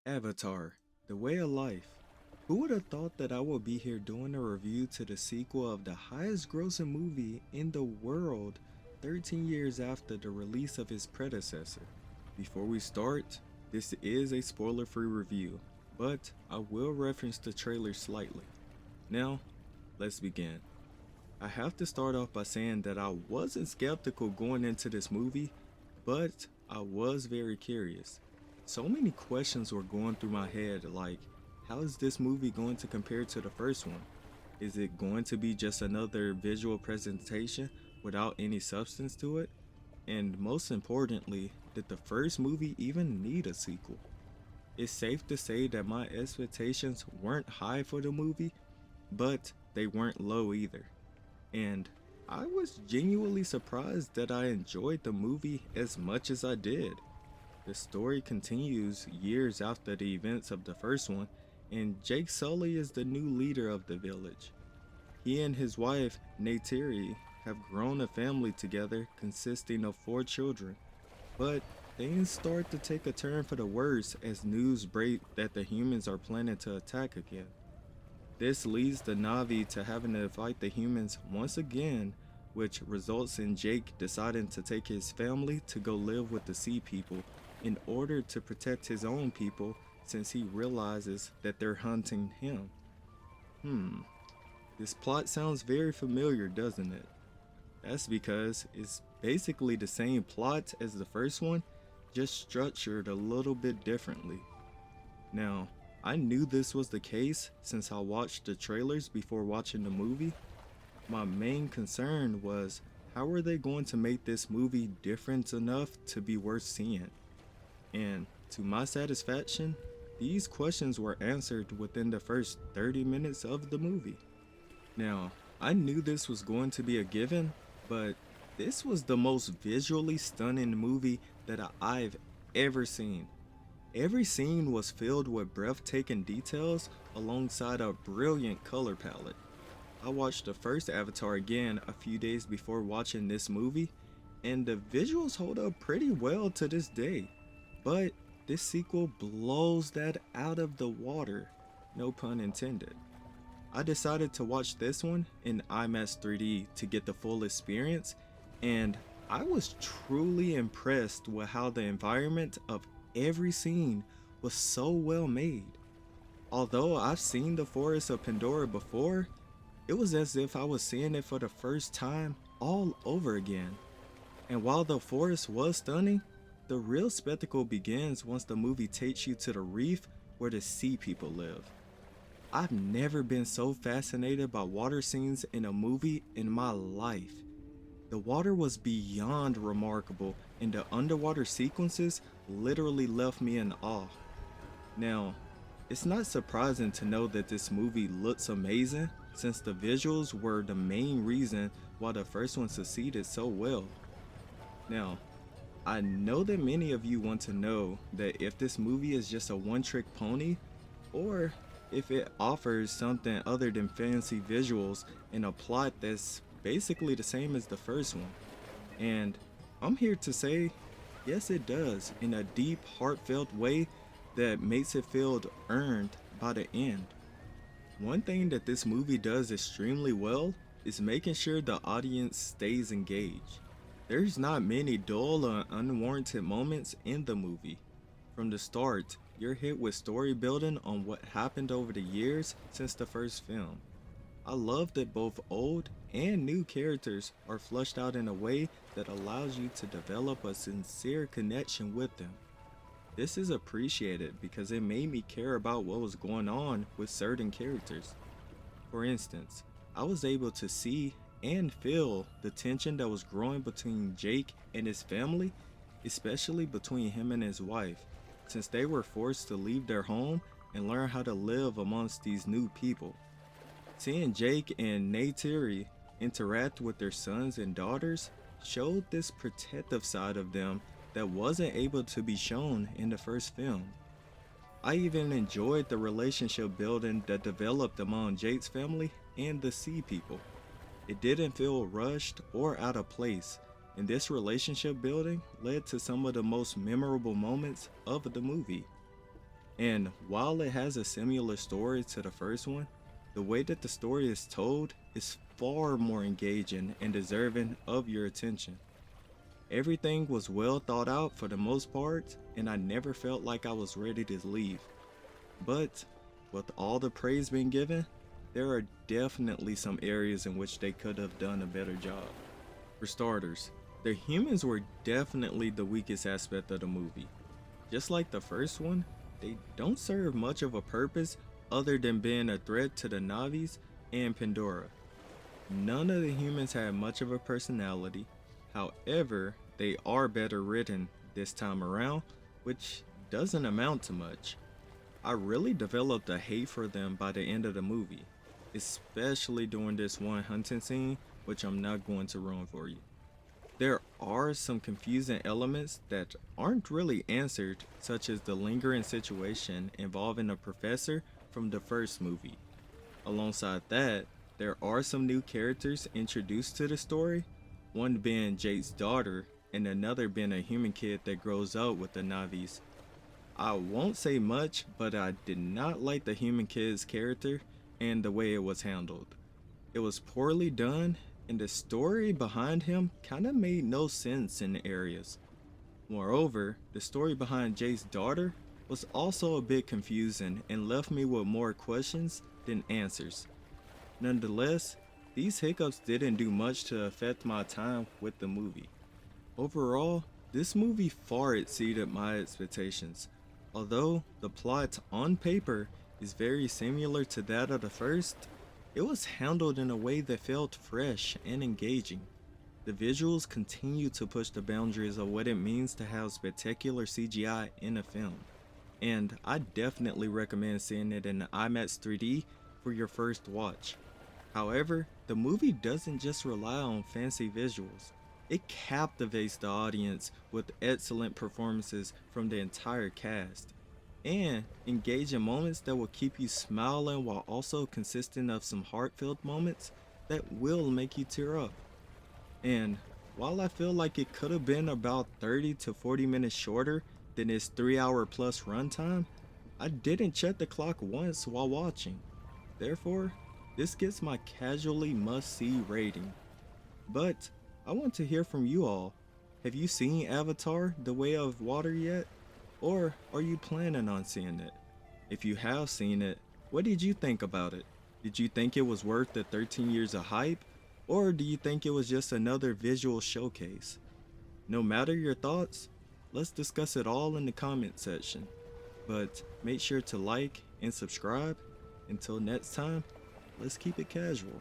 Avatar, The Way of Life. Who would have thought that I would be here doing a review to the sequel of the highest grossing movie in the world 13 years after the release of its predecessor? Before we start, this is a spoiler free review, but I will reference the trailer slightly. Now, let's begin. I have to start off by saying that I wasn't skeptical going into this movie, but I was very curious. So many questions were going through my head like, how is this movie going to compare to the first one? Is it going to be just another visual presentation without any substance to it? And most importantly, did the first movie even need a sequel? It's safe to say that my expectations weren't high for the movie, but they weren't low either. And I was genuinely surprised that I enjoyed the movie as much as I did. The story continues years after the events of the first one, and Jake Sully is the new leader of the village. He and his wife, Neytiri, have grown a family together consisting of 4 children, but things start to take a turn for the worse as news break that the humans are planning to attack again. This leads the Navi to having to fight the humans once again, which results in Jake deciding to take his family to go live with the Sea People in order to protect his own people since he realizes that they're hunting him. This plot sounds very familiar, doesn't it? That's because it's basically the same plot as the first one, just structured a little bit differently. Now, I knew this was the case since I watched the trailers before watching the movie. My main concern was how are they going to make this movie different enough to be worth seeing? And to my satisfaction, these questions were answered within the first 30 minutes of the movie. Now, I knew this was going to be a given, but this was the most visually stunning movie that I've ever seen. Every scene was filled with breathtaking details alongside a brilliant color palette. I watched the first Avatar again a few days before watching this movie, and the visuals hold up pretty well to this day. But this sequel blows that out of the water, no pun intended. I decided to watch this one in IMAX 3D to get the full experience, and I was truly impressed with how the environment of every scene was so well made. Although I've seen the Forest of Pandora before, it was as if I was seeing it for the first time all over again. And while the forest was stunning, the real spectacle begins once the movie takes you to the reef where the sea people live. I've never been so fascinated by water scenes in a movie in my life. The water was beyond remarkable, and the underwater sequences literally left me in awe. Now, it's not surprising to know that this movie looks amazing since the visuals were the main reason why the first one succeeded so well. Now, I know that many of you want to know that if this movie is just a one-trick pony or if it offers something other than fancy visuals and a plot that's basically the same as the first one. And I'm here to say, yes, it does, in a deep, heartfelt way that makes it feel earned by the end. One thing that this movie does extremely well is making sure the audience stays engaged. There's not many dull or unwarranted moments in the movie. From the start, you're hit with story building on what happened over the years since the first film. I love that both old and new characters are fleshed out in a way that allows you to develop a sincere connection with them. This is appreciated because it made me care about what was going on with certain characters. For instance, I was able to see and feel the tension that was growing between Jake and his family, especially between him and his wife, since they were forced to leave their home and learn how to live amongst these new people. Seeing Jake and Neytiri interact with their sons and daughters showed this protective side of them that wasn't able to be shown in the first film. I even enjoyed the relationship building that developed among Jake's family and the Sea People. It didn't feel rushed or out of place, and this relationship building led to some of the most memorable moments of the movie. And while it has a similar story to the first one, the way that the story is told is far more engaging and deserving of your attention. Everything was well thought out for the most part, and I never felt like I was ready to leave. But with all the praise being given, there are definitely some areas in which they could have done a better job. For starters, the humans were definitely the weakest aspect of the movie. Just like the first one, they don't serve much of a purpose other than being a threat to the Navis and Pandora. None of the humans had much of a personality. However, they are better written this time around, which doesn't amount to much. I really developed a hate for them by the end of the movie, especially during this one hunting scene, which I'm not going to ruin for you. There are some confusing elements that aren't really answered, such as the lingering situation involving a professor from the first movie. Alongside that, there are some new characters introduced to the story, one being Jake's daughter, and another being a human kid that grows up with the Navis. I won't say much, but I did not like the human kid's character and the way it was handled. It was poorly done, and the story behind him kinda made no sense in areas. Moreover, the story behind Jake's daughter was also a bit confusing and left me with more questions than answers. Nonetheless, these hiccups didn't do much to affect my time with the movie. Overall, this movie far exceeded my expectations. Although the plot on paper is very similar to that of the first, it was handled in a way that felt fresh and engaging. The visuals continue to push the boundaries of what it means to have spectacular CGI in a film, and I definitely recommend seeing it in the IMAX 3D for your first watch. However, the movie doesn't just rely on fancy visuals. It captivates the audience with excellent performances from the entire cast and engaging moments that will keep you smiling while also consisting of some heartfelt moments that will make you tear up. And while I feel like it could have been about 30 to 40 minutes shorter than its 3 hour plus runtime, I didn't check the clock once while watching. Therefore, this gets my casually must see rating. But I want to hear from you all. Have you seen Avatar: The Way of Water yet? Or are you planning on seeing it? If you have seen it, what did you think about it? Did you think it was worth the 13 years of hype? Or do you think it was just another visual showcase? No matter your thoughts, let's discuss it all in the comment section. But make sure to like and subscribe. Until next time, let's keep it casual.